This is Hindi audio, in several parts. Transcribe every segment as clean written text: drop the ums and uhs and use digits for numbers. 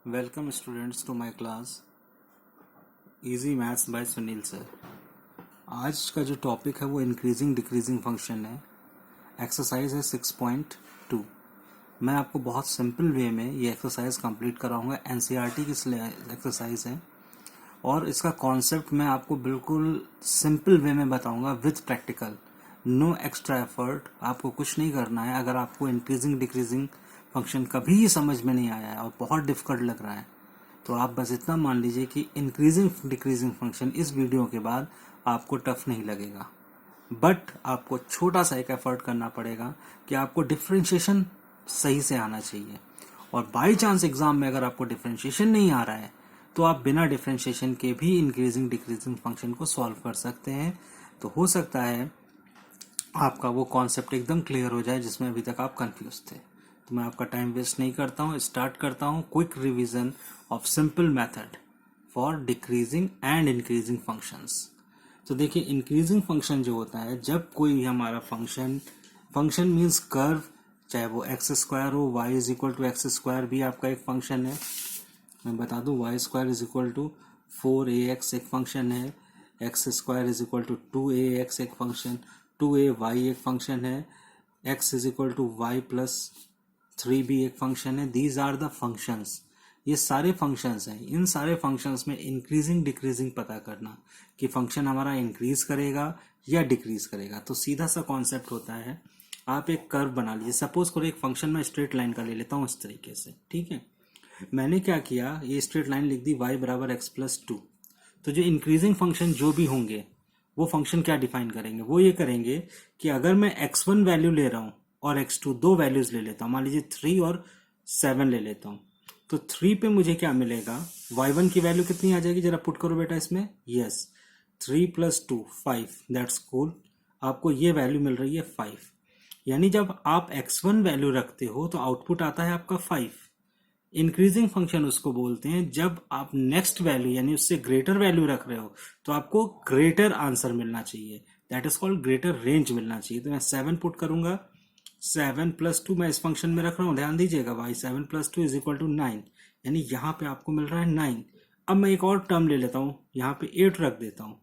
Welcome students to my class easy maths by Sunil sir. आज का जो टॉपिक है वो इंक्रीजिंग डिक्रीजिंग फंक्शन है। एक्सरसाइज है 6.2। मैं आपको बहुत सिंपल वे में ये एक्सरसाइज कंप्लीट कराऊंगा। एनसीईआरटी की एक्सरसाइज है और इसका कॉन्सेप्ट मैं आपको बिल्कुल सिंपल वे में बताऊंगा with practical. No extra effort, आपको कुछ नहीं करना है। अगर आपको इंक्रीजिंग डिक्रीजिंग फंक्शन कभी समझ में नहीं आया है और बहुत डिफिकल्ट लग रहा है तो आप बस इतना मान लीजिए कि इंक्रीजिंग डिक्रीजिंग फंक्शन इस वीडियो के बाद आपको टफ नहीं लगेगा। बट आपको छोटा सा एक एफर्ट करना पड़ेगा कि आपको डिफरेंशिएशन सही से आना चाहिए। और बाई चांस एग्जाम में अगर आपको डिफरेंशिएशन नहीं आ रहा है तो आप बिना डिफरेंशिएशन के भी इंक्रीजिंग डिक्रीजिंग फंक्शन को सॉल्व कर सकते हैं। तो हो सकता है आपका वो कॉन्सेप्ट एकदम क्लियर हो जाए जिसमें अभी तक आप कंफ्यूज थे। तो मैं आपका टाइम वेस्ट नहीं करता हूँ, स्टार्ट करता हूँ quick revision of simple method for decreasing and increasing functions. तो देखिए, इंक्रीजिंग फंक्शन जो होता है जब कोई हमारा फंक्शन मीन्स कर्व, चाहे वो एक्स स्क्वायर हो, y is equal to x square भी आपका एक फंक्शन है। मैं बता दूं, y square is equal to 4ax एक फंक्शन है, x square is equal to 2ax एक फंक्शन, 2ay एक फंक्शन है, x is equal to y plus 3 भी एक फंक्शन है। These are the functions. ये सारे फंक्शंस हैं। इन सारे फंक्शंस में इंक्रीजिंग डिक्रीजिंग पता करना कि फंक्शन हमारा इंक्रीज करेगा या डिक्रीज करेगा। तो सीधा सा कॉन्सेप्ट होता है, आप एक कर्व बना लीजिए। सपोज करो एक फंक्शन में स्ट्रेट लाइन का ले लेता हूँ इस तरीके से, ठीक है। मैंने क्या किया, ये स्ट्रेट लाइन लिख दी y बराबर x प्लस 2। तो जो इंक्रीजिंग फंक्शन जो भी होंगे वो फंक्शन क्या डिफाइन करेंगे, वो ये करेंगे कि अगर मैं x1 वैल्यू ले रहा हूं और x2 दो वैल्यूज ले लेता हूं, मान लीजिए 3 और 7 ले लेता हूं, तो 3 पे मुझे क्या मिलेगा, y1 की वैल्यू कितनी आ जाएगी, जरा पुट करो बेटा इसमें। Yes, 3 plus 2 5, that's cool. आपको ये वैल्यू मिल रही है 5। यानी जब आप x1 वैल्यू रखते हो तो आउटपुट आता है आपका 5। इंक्रीजिंग फंक्शन उसको बोलते हैं जब आप नेक्स्ट वैल्यू यानी उससे ग्रेटर वैल्यू रख रहे हो तो आपको ग्रेटर आंसर मिलना चाहिए, that is called greater range मिलना चाहिए। तो मैं 7 पुट करूंगा, 7 प्लस 2 मैं इस फंक्शन में रख रहा हूं, ध्यान दीजिएगा, भाई 7 प्लस 2 इज इक्वल टू 9, यानी यहाँ पे आपको मिल रहा है 9। अब मैं एक और टर्म ले लेता हूँ, यहाँ पे 8 रख देता हूँ,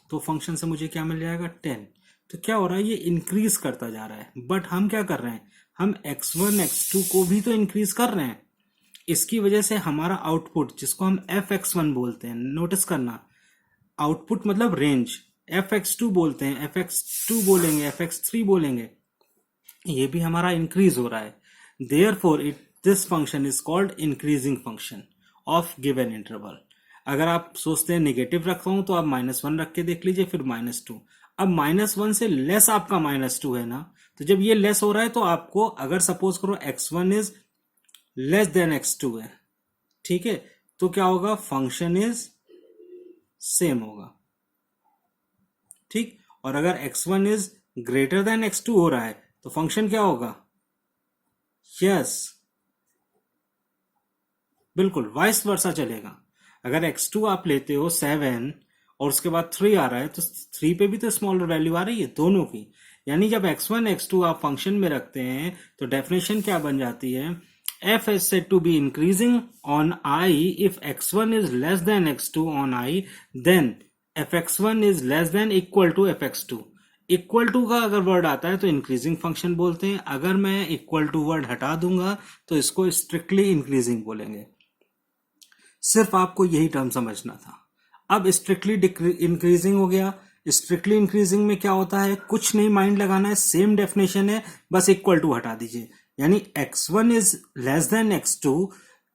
तो फंक्शन से मुझे क्या मिल जाएगा, 10। तो क्या हो रहा है, ये इंक्रीज करता जा रहा है। बट हम क्या कर रहे हैं, हम x1 x2 को भी तो इंक्रीज कर रहे हैं। इसकी वजह से हमारा आउटपुट, जिसको हम fx1 बोलते हैं, नोटिस करना, आउटपुट मतलब रेंज, fx2 बोलते हैं, fx2 बोलेंगे, fx3 बोलेंगे, ये भी हमारा इंक्रीज हो रहा है। Therefore this function is called increasing function of given interval. अगर आप सोचते हैं नेगेटिव रखता हूं तो आप -1 रख के देख लीजिए, फिर -2। अब -1 से लेस आपका -2 है ना, तो जब ये लेस हो रहा है तो आपको, अगर सपोज करो x1 is less than x2 है, ठीक है, तो क्या होगा, फंक्शन इज सेम होगा, ठीक। और अगर x1 is greater then x2 हो रहा है तो फंक्शन क्या होगा, यस, बिल्कुल वाइस वर्सा चलेगा। अगर x2 आप लेते हो 7 और उसके बाद 3 आ रहा है तो 3 पे भी तो स्मॉलर वैल्यू आ रही है दोनों की। यानी जब x1 x2 आप फंक्शन में रखते हैं तो डेफिनेशन क्या बन जाती है, f is said to be increasing on I if x1 is less than x2 on I, then fx1 is less than equal to fx2। Equal to का अगर वर्ड आता है तो इंक्रीजिंग फंक्शन बोलते हैं, अगर मैं इक्वल टू वर्ड हटा दूंगा तो इसको स्ट्रिक्टली इंक्रीजिंग बोलेंगे। सिर्फ आपको यही टर्म समझना था। अब स्ट्रिक्टली इंक्रीजिंग हो गया। स्ट्रिक्टली इंक्रीजिंग में क्या होता है, कुछ नहीं माइंड लगाना है, सेम डेफिनेशन है, बस इक्वल टू हटा दीजिए। यानी x1 is less than x2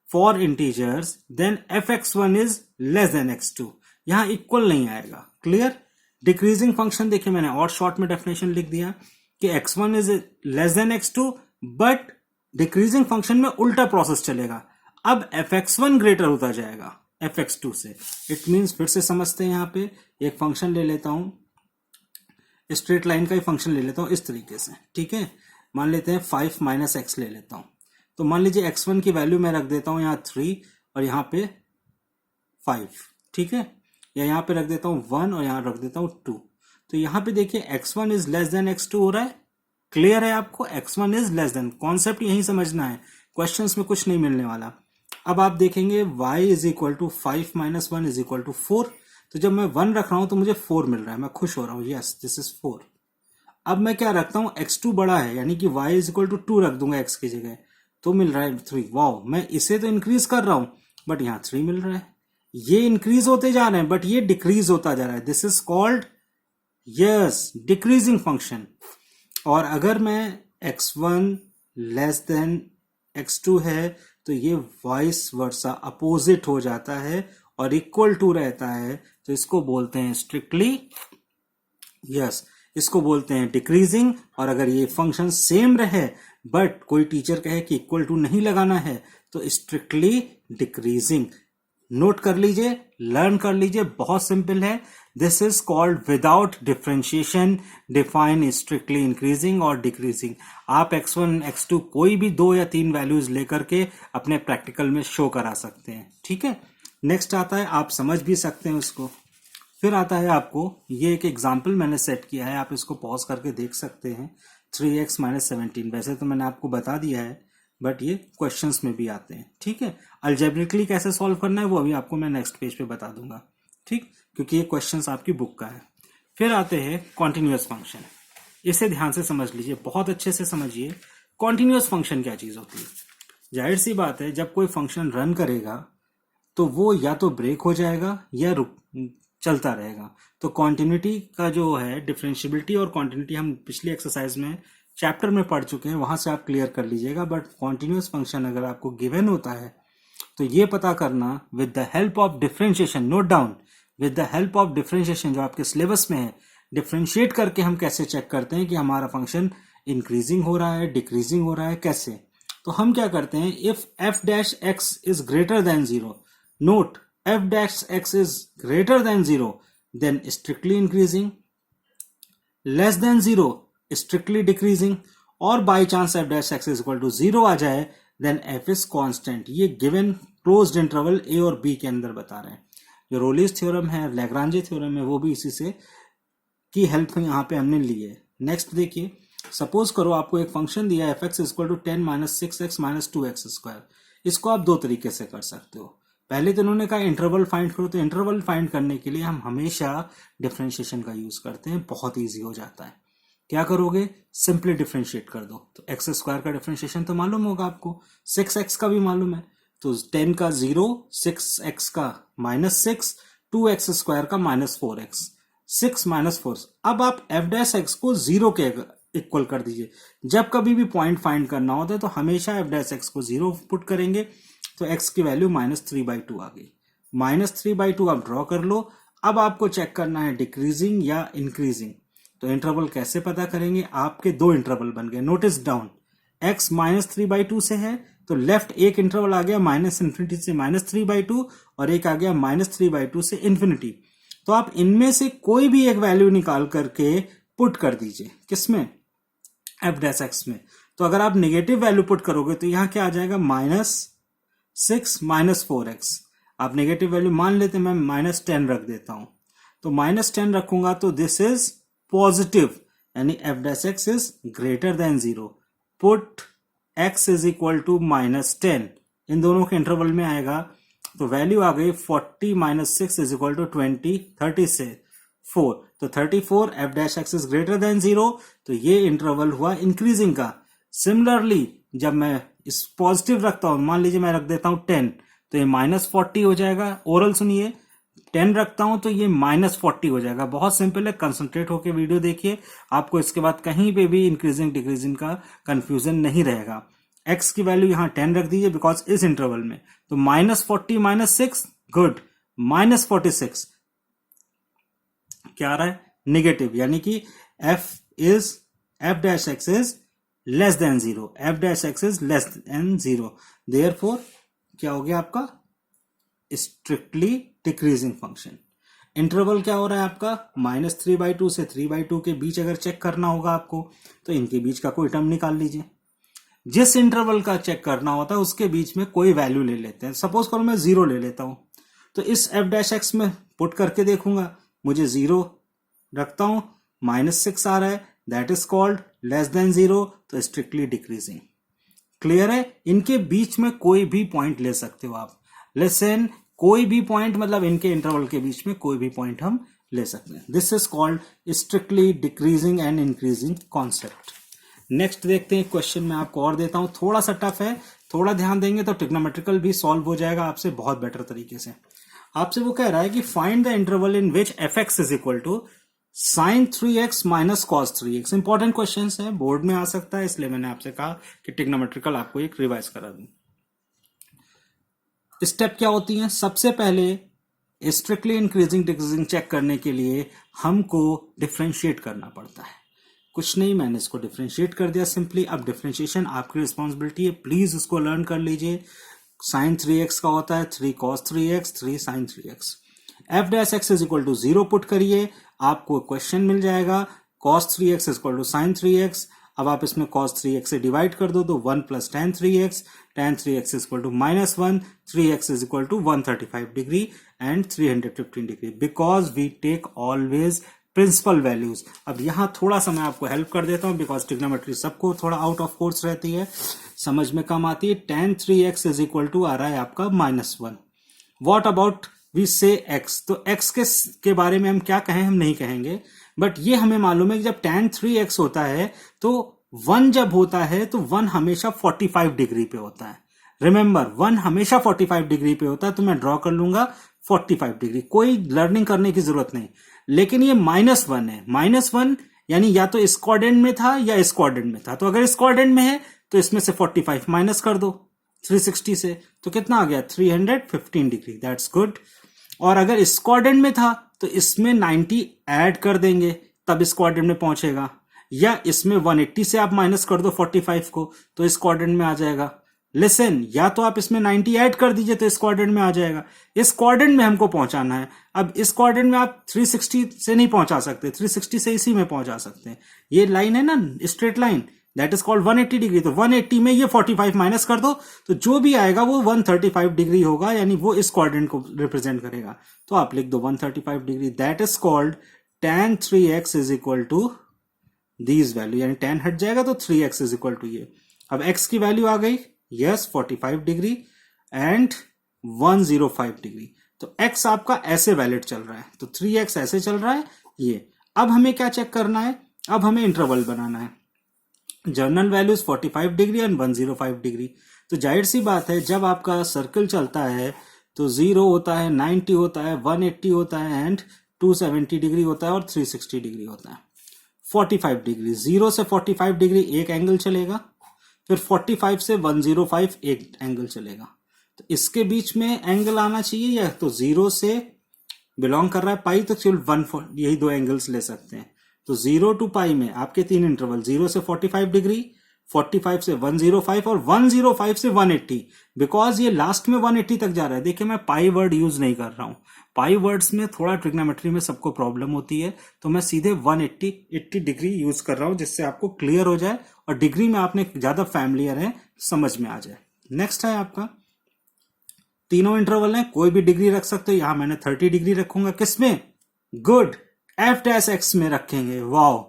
for integers, then fx1 is less than x2। यहां इक्वल नहीं आएगा, क्लियर। डिक्रीजिंग फंक्शन देखिए, मैंने और शॉर्ट में डेफिनेशन लिख दिया कि x1 is less than x2, but decreasing function में उल्टा प्रोसेस चलेगा। अब fx1 ग्रेटर होता जाएगा fx2 से। इट मीन्स, फिर से समझते हैं, यहां पे एक फंक्शन ले लेता हूं, स्ट्रेट लाइन का ही फंक्शन ले लेता हूं इस तरीके से, ठीक है। मान लेते हैं 5 माइनस एक्स ले लेता हूं, तो मान लीजिए x1 की वैल्यू मैं रख देता हूं यहां 3 और यहां पे 5, ठीक है, या यहां पे रख देता हूं 1 और यहां रख देता हूं 2। तो यहां पे देखिए x1 is less than x2 हो रहा है, क्लियर है आपको, x1 is less then, concept यही समझना है, क्वेश्चंस में कुछ नहीं मिलने वाला। अब आप देखेंगे y is equal to 5 minus 1 is equal to 4। तो जब मैं 1 रख रहा हूं तो मुझे 4 मिल रहा है, मैं खुश हो रहा हूं, यस दिस इज 4। अब मैं क्या रखता हूं, x2 बड़ा है यानी कि y इज इक्वल टू 2 रख दूंगा x की जगह, तो मिल रहा है 3। वाओ, मैं इसे तो इंक्रीज कर रहा हूं बट यहां 3 मिल रहा है। ये इंक्रीज होते जा रहे हैं बट ये डिक्रीज होता जा रहा है, this is called yes decreasing function. और अगर मैं x1 लेस देन x2 है तो ये वाइस वर्सा अपोजिट हो जाता है और इक्वल टू रहता है, तो इसको बोलते हैं स्ट्रिक्टली यस इसको बोलते हैं डिक्रीजिंग। और अगर ये फंक्शन सेम रहे बट कोई टीचर कहे कि इक्वल टू नहीं लगाना है तो स्ट्रिक्टली डिक्रीजिंग। नोट कर लीजिए, लर्न कर लीजिए, बहुत सिंपल है। This is called without differentiation define strictly increasing और डिक्रीजिंग। आप x1 x2 कोई भी 2 या 3 वैल्यूज लेकर के अपने प्रैक्टिकल में शो करा सकते हैं, ठीक है। नेक्स्ट आता है, आप समझ भी सकते हैं उसको। फिर आता है आपको, ये एक एग्जाम्पल मैंने सेट किया है, आप इसको पॉज करके देख सकते हैं। 3x माइनस 17, वैसे तो मैंने आपको बता दिया है बट ये क्वेश्चंस में भी आते हैं, ठीक है। अलजेब्रिकली कैसे सॉल्व करना है वो अभी आपको मैं नेक्स्ट पेज पे बता दूंगा, ठीक, क्योंकि ये क्वेश्चंस आपकी बुक का है। फिर आते हैं कॉन्टिन्यूअस फंक्शन। इसे ध्यान से समझ लीजिए, बहुत अच्छे से समझिए कॉन्टिन्यूअस फंक्शन क्या चीज होती है। जाहिर सी बात है, जब कोई फंक्शन रन करेगा तो वो या तो ब्रेक हो जाएगा या चलता रहेगा। तो कॉन्टिन्यूटी का जो है डिफरेंशियबिलिटी और कॉन्टिन्यूटी हम पिछली एक्सरसाइज में चैप्टर में पढ़ चुके हैं, वहां से आप क्लियर कर लीजिएगा। बट कॉन्टिन्यूअस फंक्शन अगर आपको गिवन होता है तो ये पता करना with the help of differentiation, note down, with the help of differentiation जो आपके सिलेबस में है, डिफरेंशिएट करके हम कैसे चेक करते हैं कि हमारा फंक्शन इंक्रीजिंग हो रहा है डिक्रीजिंग हो रहा है, कैसे। तो हम क्या करते हैं, if F dash x is greater than 0, note f dash x is greater than 0 then strictly increasing, less than 0 strictly decreasing, और by chance f dash x is equal to 0 आ जाए then f is constant। ये given closed interval a और b के अंदर बता रहे हैं। जो रोलिस थ्योरम है, लैग्रांजे थ्योरम है, वो भी इसी से की हेल्प यहाँ पे हमने ली है। नेक्स्ट देखिए, सपोज करो आपको एक फंक्शन दिया है f(x) equal to 10 minus 6x minus 2x square. इसको आप दो तरीके से कर सकते हो। पहले तो उन्होंने कहा इंटरवल फाइंड करो, तो इंटरवल फाइंड करने के लिए हम हमेशा डिफरेंशिएशन का यूज करते हैं, बहुत इजी हो जाता है। क्या करोगे, सिंपली डिफरेंशिएट कर दो। तो एक्स स्क्वायर का डिफरेंशिएशन तो मालूम होगा आपको, 6x का भी मालूम है, तो 10 का 0, 6x का -6, 2x स्क्वायर का -4x, 6 -4। अब आप f डैश एक्स को 0 के इक्वल कर दीजिए। जब कभी भी पॉइंट फाइंड करना होता है तो हमेशा f डैश एक्स को 0 पुट करेंगे, तो x की वैल्यू -3/2 आ गई। -3/2 आप ड्रॉ कर लो। अब आपको चेक करना है डिक्रीजिंग या इंक्रीजिंग। तो इंटरवल कैसे पता करेंगे, आपके दो इंटरवल बन गए, नोटिस डाउन। x -3/2 से है तो लेफ्ट एक इंटरवल आ गया -∞ से -3/2 और एक आ गया -3/2 से इन्फिनिटी। तो आप इनमें से कोई भी एक वैल्यू निकाल करके पुट कर दीजिए, किसमें, f डैश एक्स में। तो अगर आप नेगेटिव वैल्यू पुट करोगे तो यहां क्या आ जाएगा, -6 -4x। आप नेगेटिव वैल्यू मान लेते, मैं -10 रख देता हूं। तो -10 रखूंगा तो दिस इज पॉजिटिव, यानी f dash x is greater than 0। Put x is equal to -10, इन दोनों के इंटरवल में आएगा, तो वैल्यू आ गई 40 - 6 इज इक्वल टू 20, 30 से 4, तो 34। f dash x is greater than 0, तो ये इंटरवल हुआ इंक्रीजिंग का। सिमिलरली जब मैं इस पॉजिटिव रखता हूं, मान लीजिए मैं रख देता हूं 10, तो ये -40 हो जाएगा। ओरल सुनिए, 10 रखता हूं तो ये -40 हो जाएगा। बहुत सिंपल है, कंसंट्रेट होकर वीडियो देखिए, आपको इसके बाद कहीं पे भी इंक्रीजिंग डिक्रीजिंग का कंफ्यूजन नहीं रहेगा। x की वैल्यू यहां 10 रख दीजिए बिकॉज इस इंटरवल में, तो -40 - 6, गुड, -46 क्या आ रहा है, नेगेटिव, यानी कि f dash x is less then 0, f dash x is less then 0, therefore क्या हो गया आपका, स्ट्रिक्टली डिक्रीजिंग फंक्शन। इंटरवल क्या हो रहा है आपका, -3/2 से 3/2 के बीच अगर चेक करना होगा आपको, तो इनके बीच का कोई टर्म निकाल लीजिए। जिस इंटरवल का चेक करना होता है उसके बीच में कोई वैल्यू ले लेते हैं। सपोज करो मैं 0 ले लेता हूं, तो इस f डैश एक्स में पुट करके देखूंगा, मुझे 0 रखता हूं, -6 आ रहा है, that is called less than 0, तो स्ट्रिक्टली डिक्रीजिंग। क्लियर है? इनके बीच में कोई भी पॉइंट ले सकते हो आप। लिसन, कोई भी पॉइंट मतलब इनके इंटरवल के बीच में कोई भी पॉइंट हम ले सकते हैं। This is called strictly decreasing and increasing concept. Next देखते हैं क्वेश्चन में आपको और देता हूं, थोड़ा सा टफ है, थोड़ा ध्यान देंगे तो ट्रिग्नोमेट्रिकल भी सॉल्व हो जाएगा आपसे बहुत बेटर तरीके से। आपसे वो कह रहा है कि find the interval in which f x is equal to sine 3x minus cos 3x। Important question है, बोर्ड में आ सकता है, इसलिए मैंने आपसे कहा कि ट्रिग्नोमेट्रिकल आपको एक रिवाइज करा दूं। स्टेप क्या होती है? सबसे पहले स्ट्रिक्टली इंक्रीजिंग डिक्रीजिंग चेक करने के लिए हमको डिफ्रेंशिएट करना पड़ता है। कुछ नहीं, मैंने इसको डिफ्रेंशिएट कर दिया सिंपली। अब डिफ्रेंशिएशन आपकी रिस्पॉन्सिबिलिटी है, प्लीज इसको लर्न कर लीजिए। साइन 3x का होता है 3 cos 3x 3 sin 3x। F dash x is equal to 0 put करिए, आपको क्वेश्चन मिल जाएगा cos 3x is equal to sin 3x। अब आप इसमें cos 3x से डिवाइड कर दो तो 1 plus tan 3x, tan 3x is equal to -1, 3x is equal to 135 degree and 315 degree, because we take always principal values. अब यहां थोड़ा सा मैं आपको हेल्प कर देता हूं, बिकॉज ट्रिग्नोमेट्री सबको थोड़ा आउट ऑफ कोर्स रहती है, समझ में कम आती है। tan 3x is equal to आ रहा है आपका -1। What about we say x, तो x के बारे में हम क्या कहें, हम नहीं कहेंगे, बट ये हमें मालूम है कि जब tan 3x होता है तो 1 जब होता है तो 1 हमेशा 45 डिग्री पे होता है। रिमेंबर 1 हमेशा 45 डिग्री पे होता है, तो मैं ड्रॉ कर लूंगा 45 डिग्री, कोई लर्निंग करने की जरूरत नहीं। लेकिन ये -1 है, -1 यानी या तो इस क्वाड्रेंट में था या इस क्वाड्रेंट में था, तो अगर इस क्वाड्रेंट में है तो इसमें से 45 माइनस कर दो 360 से, तो कितना आ गया 315 डिग्री, दैट्स गुड। और अगर इस क्वाड्रेंट में था तो इसमें 90 ऐड कर देंगे, तब इस क्वाड्रेंट में पहुंचेगा, या इसमें 180 से आप माइनस कर दो 45 को तो इस क्वाड्रेंट में आ जाएगा। लिसन, या तो आप इसमें 90 ऐड कर दीजिए तो इस क्वाड्रेंट में आ जाएगा। इस क्वाड्रेंट में हमको पहुंचाना है। अब इस क्वाड्रेंट में आप 360 से नहीं पहुंचा सकते, 360 से इसी में पहुंचा सकते हैं। ये लाइन है ना straight line, that is called 180 degree. तो 180 में ये 45 माइनस कर दो तो जो भी आएगा वो 135 डिग्री होगा, यानी वो इस क्वाड्रेंट को रिप्रेजेंट करेगा। तो आप लिख दो 135 degree, that is called tan 3x is equal to these value, यानी tan हट जाएगा तो 3x इज इक्वल टू ये। अब x की वैल्यू आ गई, यस 45 डिग्री एंड 105 डिग्री। तो x आपका ऐसे वैलिड चल रहा है, तो 3x ऐसे चल रहा है ये। अब हमें क्या चेक करना है, अब हमें इंटरवल बनाना है। Journal values 45 degree and 105 degree. तो जाहिर सी बात है जब आपका सर्कल चलता है तो 0 होता है, 90 होता है, 180 होता है एंड 270 डिग्री होता है और 360 डिग्री होता है। 45 डिग्री, 0 से 45 डिग्री एक एंगल चलेगा, फिर 45 से 105 एक एंगल चलेगा। तो इसके बीच में एंगल आना चाहिए, या तो 0 से बिलोंग कर रहा है पाई तो केवल 1, यही दो एंगल्स ले सकते हैं। तो 0 टू पाई में आपके 3 इंटरवल, 0 से 45 डिग्री, 45 से 105 और 105 से 180, बिकॉज ये लास्ट में 180 तक जा रहा है। देखिए मैं पाई वर्ड यूज नहीं कर रहा हूं, पाई वर्ड्स में थोड़ा ट्रिग्नोमेट्री में सबको प्रॉब्लम होती है, तो मैं सीधे 180 डिग्री यूज कर रहा हूं जिससे आपको क्लियर हो जाए और डिग्री में आपने ज्यादा फैमिलियर है, समझ में आ जाए। नेक्स्ट है आपका, तीनों इंटरवल है, कोई भी डिग्री रख सकते हो। यहां मैंने 30 डिग्री रखूंगा, किसमें, गुड, एफ डैश एक्स में रखेंगे, वाओ।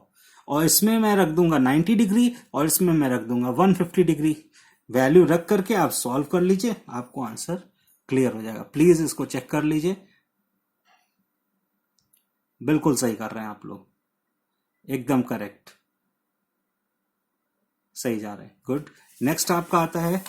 और इसमें मैं रख दूंगा 90 डिग्री और इसमें मैं रख दूंगा 150 डिग्री। वैल्यू रख करके आप सॉल्व कर लीजिए, आपको आंसर क्लियर हो जाएगा। प्लीज इसको चेक कर लीजिए, बिल्कुल सही कर रहे हैं आप लोग, एकदम करेक्ट, सही जा रहे हैं, गुड। नेक्स्ट आपका आता है,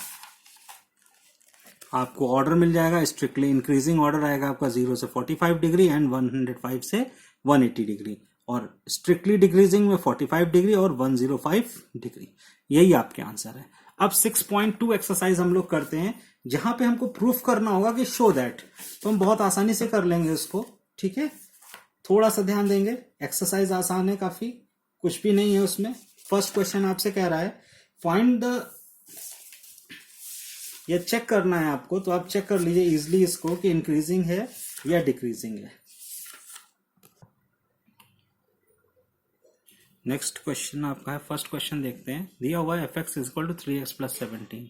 आपको ऑर्डर मिल जाएगा, स्ट्रिक्टली इंक्रीजिंग ऑर्डर आएगा आपका 0 से 45 डिग्री एंड 105 से 180 डिग्री, और स्ट्रिक्टली डिक्रीजिंग में 45 डिग्री और 105 डिग्री। यही आपके आंसर है। अब 6.2 एक्सरसाइज हम लोग करते हैं, जहां पे हमको प्रूफ करना होगा कि शो दैट, तो हम बहुत आसानी से कर लेंगे इसको, ठीक है। थोड़ा सा ध्यान देंगे, एक्सरसाइज आसान है काफी, कुछ भी नहीं है उसमें। फर्स्ट क्वेश्चन आपसे कह रहा है फाइंड द, ये चेक करना है आपको, तो आप चेक कर लीजिए इजिली इसको कि इंक्रीजिंग है या डिक्रीजिंग है। नेक्स्ट क्वेश्चन आपका है, फर्स्ट क्वेश्चन देखते हैं। दिया हुआ f x is equal to 3x plus 17।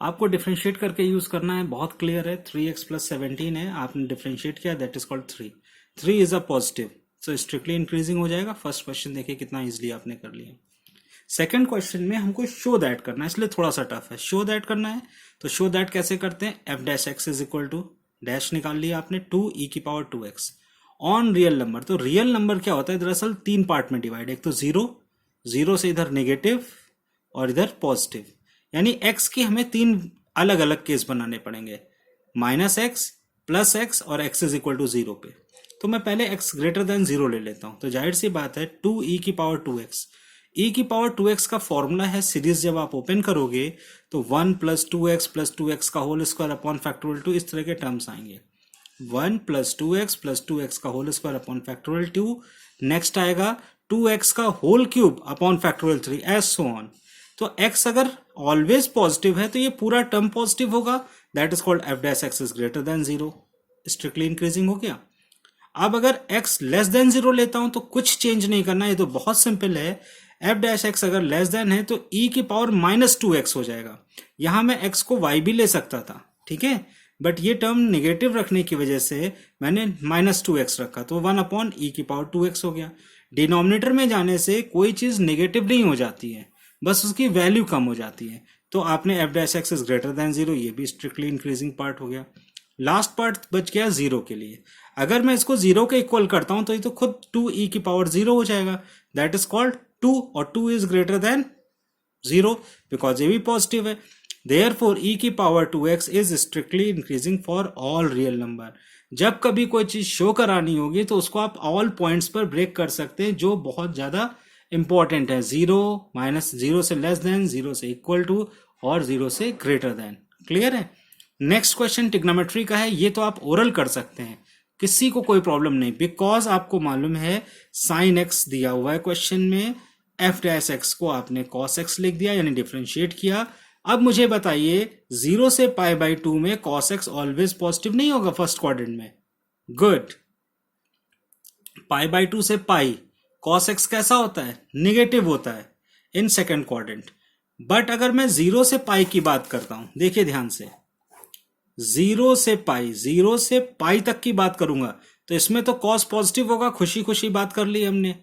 आपको डिफ्रेंशिएट करके यूज करना है, बहुत क्लियर है। 3x प्लस 17 है, आपने डिफ्रेंशिएट किया, that is called 3। 3 is a positive, so strictly increasing हो जाएगा। फर्स्ट क्वेश्चन देखिए कितना इजिली आपने कर लिया। सेकंड क्वेश्चन में हमको शो दैट करना है, इसलिए थोड़ा सा टफ है। शो दैट करना है तो शो दैट कैसे करते हैं, f dash x is equal to dash निकाल लिया आपने 2e⁻²x ऑन रियल नंबर। तो रियल नंबर क्या होता है, दरअसल 3 पार्ट में डिवाइड, एक तो जीरो से इधर नेगेटिव और इधर पॉजिटिव, यानी x के हमें 3 अलग अलग केस बनाने पड़ेंगे, -x, +x और x इज इक्वल टू 0 पे। तो मैं पहले x ग्रेटर देन 0 ले लेता हूं, तो जाहिर सी बात है 2e⁻²x, e⁻²x का फॉर्मूला है सीरीज, जब आप ओपन करोगे तो 1 + 2x + 2x का होल स्क्वायर अपॉन फैक्टोरियल 2, इस तरह के टर्म्स आएंगे। 1 + 2x + 2x का whole square upon factorial 2, next आएगा 2x का whole cube upon factorial 3, as so on. तो x अगर ऑलवेज पॉजिटिव है तो ये पूरा टर्म पॉजिटिव होगा, that is called f dash x is greater than 0, strictly increasing हो गया। अब अगर x लेस देन 0 लेता हूं तो कुछ चेंज नहीं करना, ये तो बहुत सिंपल है। एफ डैश एक्स अगर लेस देन है तो e⁻² हो जाएगा। यहां मैं x को y भी ले सकता था, ठीक है, बट ये टर्म नेगेटिव रखने की वजह से मैंने -2x रखा, तो 1/e⁻² हो गया। डिनोमिनेटर में जाने से कोई चीज नेगेटिव नहीं हो जाती है, बस उसकी वैल्यू कम हो जाती है। तो आपने F dash x is greater than 0, ये भी स्ट्रिक्टली इंक्रीजिंग पार्ट हो गया। लास्ट पार्ट बच गया 0 के लिए। अगर मैं इसको 0 के इक्वल करता हूं तो ये तो खुद 2e⁻0 हो जाएगा, दैट इज कॉल्ड 2, और 2 इज ग्रेटर देन 0 बिकॉज ये भी पॉजिटिव है। Therefore e⁻²x is strictly increasing for all real number. जब कभी कोई चीज शो करानी होगी तो उसको आप ऑल पॉइंट्स पर ब्रेक कर सकते हैं, जो बहुत ज्यादा इंपॉर्टेंट है, 0, -0 से लेस देन, 0 से इक्वल टू और 0 से ग्रेटर देन। क्लियर है। नेक्स्ट क्वेश्चन ट्रिग्नोमेट्री का है, ये तो आप ओरल कर सकते हैं, किसी को कोई प्रॉब्लम नहीं, बिकॉज आपको मालूम है sin x दिया हुआ है क्वेश्चन में, एफ डैश एक्स को आपने cos x लिख दिया, यानी डिफरेंशिएट किया। अब मुझे बताइए 0 से π/2 में cos x ऑलवेज पॉजिटिव नहीं होगा फर्स्ट क्वाड्रेंट में? गुड। π/2 से पाई cos x कैसा होता है? नेगेटिव होता है इन सेकेंड क्वाड्रेंट। बट अगर मैं 0 से पाई की बात करता हूं, देखिए ध्यान से, 0 से पाई तक की बात करूंगा तो इसमें तो cos पॉजिटिव होगा, खुशी खुशी बात कर ली हमने।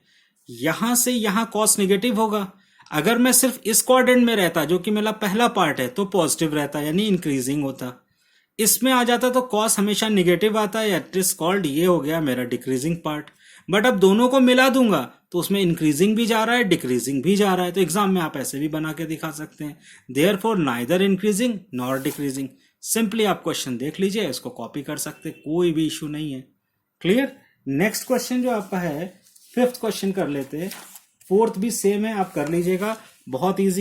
यहां से यहां cos नेगेटिव होगा। अगर मैं सिर्फ इस क्वाड्रेंट में रहता, जो कि मेरा पहला पार्ट है, तो पॉजिटिव रहता, यानी इंक्रीजिंग होता। इसमें आ जाता तो cos हमेशा नेगेटिव आता है, इट इज कॉल्ड, ये हो गया मेरा डिक्रीजिंग पार्ट। बट अब दोनों को मिला दूंगा तो उसमें इंक्रीजिंग भी जा रहा है, डिक्रीजिंग भी जा रहा है, तो एग्जाम में आप ऐसे भी बना के दिखा सकते हैं, therefore neither increasing nor decreasing. Simply आप क्वेश्चन देख लीजिए, इसको कॉपी कर सकते, कोई भी इशू नहीं है। क्लियर। नेक्स्ट क्वेश्चन जो आपका है, 5th क्वेश्चन कर लेते हैं, 4th भी सेम है, आप कर लीजिएगा, बहुत ईजी।